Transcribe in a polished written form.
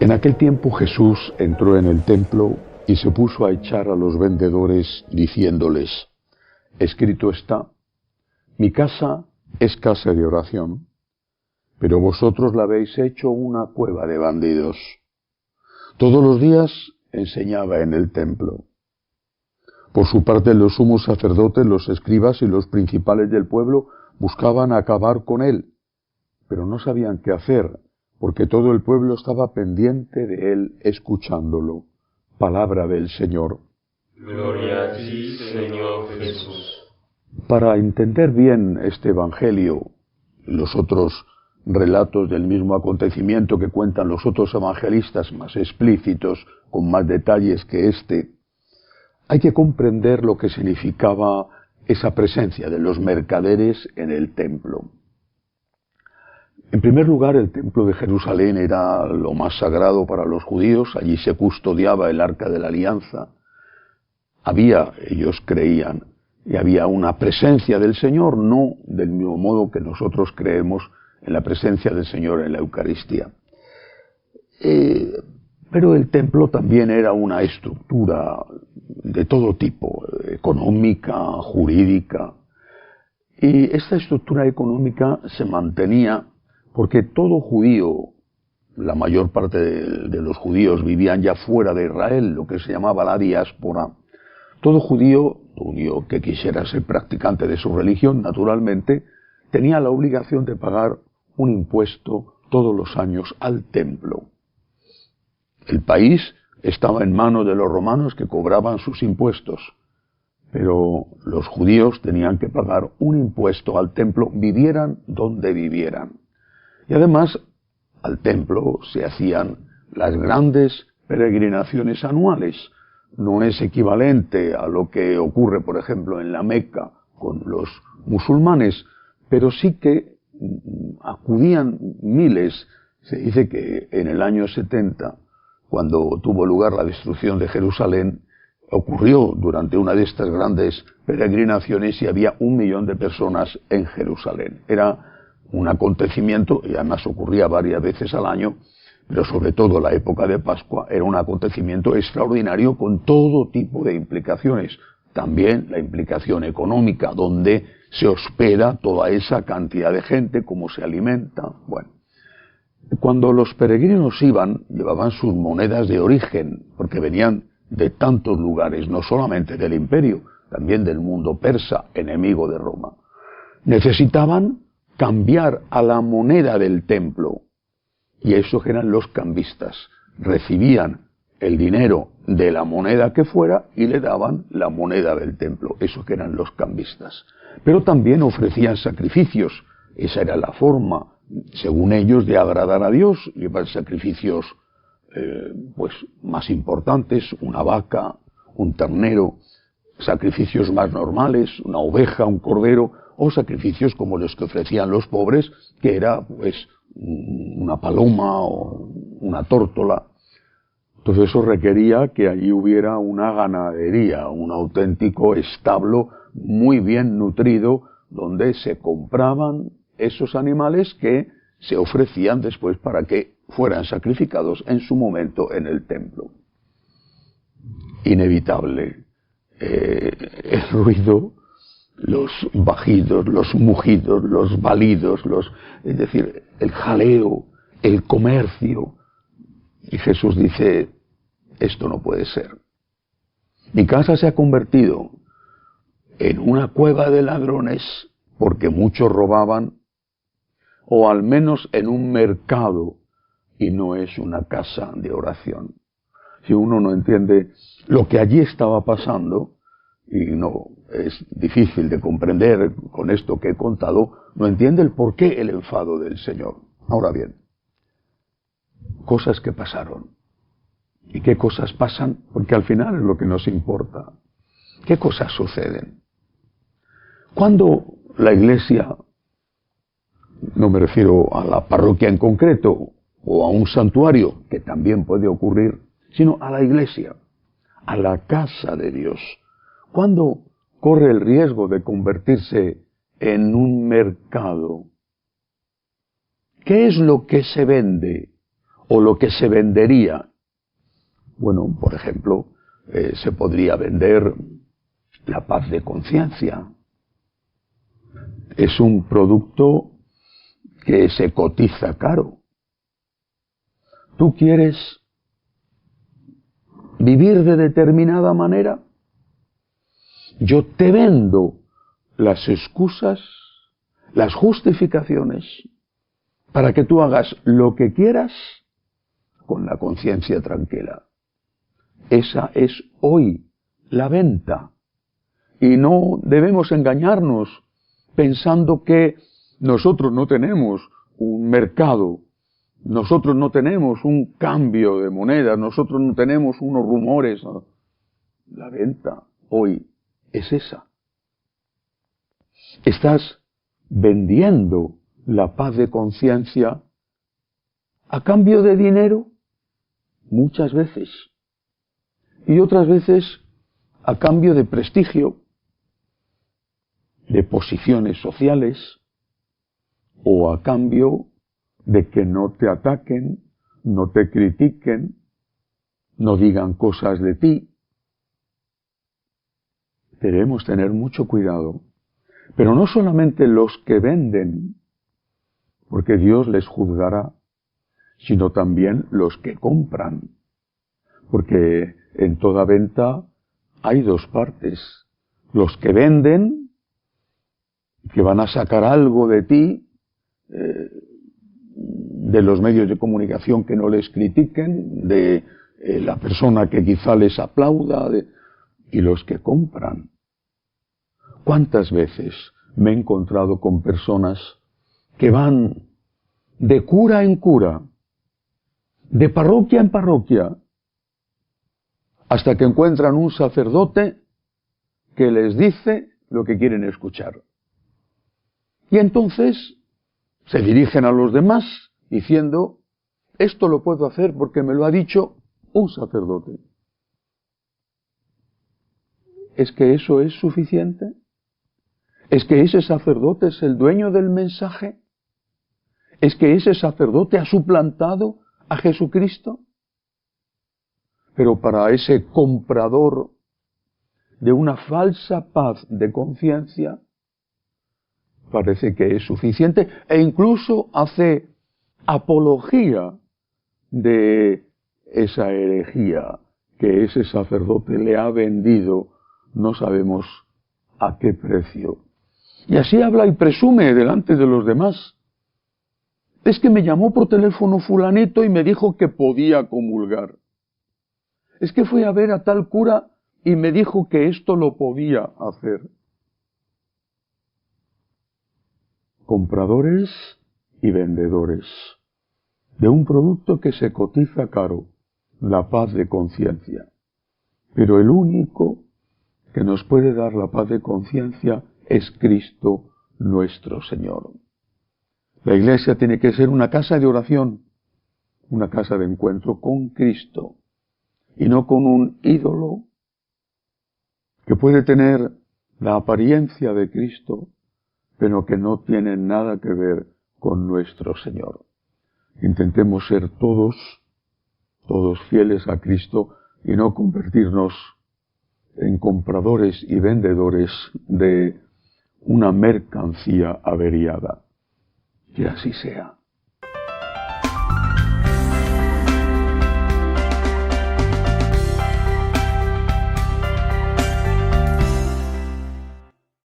En aquel tiempo Jesús entró en el templo y se puso a echar a los vendedores, diciéndoles: escrito está, mi casa es casa de oración, pero vosotros la habéis hecho una cueva de bandidos. Todos los días enseñaba en el templo. Por su parte, los sumos sacerdotes, los escribas y los principales del pueblo buscaban acabar con él, pero no sabían qué hacer, porque todo el pueblo estaba pendiente de él, escuchándolo. Palabra del Señor. Gloria a ti, Señor Jesús. Para entender bien este Evangelio, los otros relatos del mismo acontecimiento que cuentan los otros evangelistas más explícitos, con más detalles que este, hay que comprender lo que significaba esa presencia de los mercaderes en el templo. En primer lugar, el templo de Jerusalén era lo más sagrado para los judíos, allí se custodiaba el Arca de la Alianza. Ellos creían, y había una presencia del Señor, no del mismo modo que nosotros creemos en la presencia del Señor en la Eucaristía. Pero el templo también era una estructura de todo tipo, económica, jurídica. Y esta estructura económica se mantenía porque todo judío, la mayor parte de los judíos vivían ya fuera de Israel, lo que se llamaba la diáspora. Todo judío que quisiera ser practicante de su religión, naturalmente, tenía la obligación de pagar un impuesto todos los años al templo. El país estaba en manos de los romanos, que cobraban sus impuestos, pero los judíos tenían que pagar un impuesto al templo, vivieran donde vivieran. Y además, al templo se hacían las grandes peregrinaciones anuales. No es equivalente a lo que ocurre, por ejemplo, en la Meca con los musulmanes, pero sí que acudían miles. Se dice que en el año 70, cuando tuvo lugar la destrucción de Jerusalén, ocurrió durante una de estas grandes peregrinaciones y había 1 millón de personas en Jerusalén. Era un acontecimiento, y además ocurría varias veces al año, pero sobre todo la época de Pascua era un acontecimiento extraordinario con todo tipo de implicaciones. También la implicación económica, donde se hospeda toda esa cantidad de gente, cómo se alimenta. Bueno, cuando los peregrinos iban, llevaban sus monedas de origen, porque venían de tantos lugares, no solamente del imperio, también del mundo persa, enemigo de Roma. Necesitaban cambiar a la moneda del templo, y esos eran los cambistas. Recibían el dinero de la moneda que fuera y le daban la moneda del templo. Esos eran los cambistas. Pero también ofrecían sacrificios. Esa era la forma, según ellos, de agradar a Dios. Llevar sacrificios más importantes, una vaca, un ternero, sacrificios más normales, una oveja, un cordero, o sacrificios como los que ofrecían los pobres, que era una paloma o una tórtola. Entonces eso requería que allí hubiera una ganadería, un auténtico establo muy bien nutrido, donde se compraban esos animales que se ofrecían después para que fueran sacrificados en su momento en el templo. Inevitable. El ruido, los bajidos, los mugidos, los balidos, es decir, el jaleo, el comercio. Y Jesús dice, esto no puede ser. Mi casa se ha convertido en una cueva de ladrones porque muchos robaban, o al menos en un mercado, y no es una casa de oración. Si uno no entiende lo que allí estaba pasando, y no es difícil de comprender con esto que he contado, no entiende el porqué el enfado del Señor. Ahora bien, cosas que pasaron. ¿Y qué cosas pasan? Porque al final es lo que nos importa. ¿Qué cosas suceden? Cuando la Iglesia, no me refiero a la parroquia en concreto, o a un santuario, que también puede ocurrir, sino a la Iglesia, a la casa de Dios. ¿Cuándo corre el riesgo de convertirse en un mercado? ¿Qué es lo que se vende o lo que se vendería? Bueno, por ejemplo, se podría vender la paz de conciencia. Es un producto que se cotiza caro. ¿Tú quieres vivir de determinada manera? Yo te vendo las excusas, las justificaciones, para que tú hagas lo que quieras con la conciencia tranquila. Esa es hoy la venta. Y no debemos engañarnos pensando que nosotros no tenemos un mercado, nosotros no tenemos un cambio de moneda, nosotros no tenemos unos rumores. La venta hoy es esa. Estás vendiendo la paz de conciencia a cambio de dinero, muchas veces, y otras veces a cambio de prestigio, de posiciones sociales, o a cambio de que no te ataquen, no te critiquen, no digan cosas de ti. Debemos tener mucho cuidado, pero no solamente los que venden, porque Dios les juzgará, sino también los que compran, porque en toda venta hay dos partes: los que venden, que van a sacar algo de ti, de los medios de comunicación que no les critiquen, de la persona que quizá les aplauda, y los que compran. ¿Cuántas veces me he encontrado con personas que van de cura en cura, de parroquia en parroquia, hasta que encuentran un sacerdote que les dice lo que quieren escuchar? Y entonces se dirigen a los demás diciendo: esto lo puedo hacer porque me lo ha dicho un sacerdote. ¿Es que eso es suficiente? ¿Es que ese sacerdote es el dueño del mensaje? ¿Es que ese sacerdote ha suplantado a Jesucristo? Pero para ese comprador de una falsa paz de conciencia, parece que es suficiente, e incluso hace apología de esa herejía que ese sacerdote le ha vendido, no sabemos a qué precio. Y así habla y presume delante de los demás. Es que me llamó por teléfono fulanito y me dijo que podía comulgar. Es que fui a ver a tal cura y me dijo que esto lo podía hacer. Compradores y vendedores de un producto que se cotiza caro, la paz de conciencia. Pero el único que nos puede dar la paz de conciencia es Cristo nuestro Señor. La Iglesia tiene que ser una casa de oración, una casa de encuentro con Cristo, y no con un ídolo que puede tener la apariencia de Cristo, pero que no tiene nada que ver con nuestro Señor. Intentemos ser todos fieles a Cristo y no convertirnos en compradores y vendedores de una mercancía averiada. Que así sea.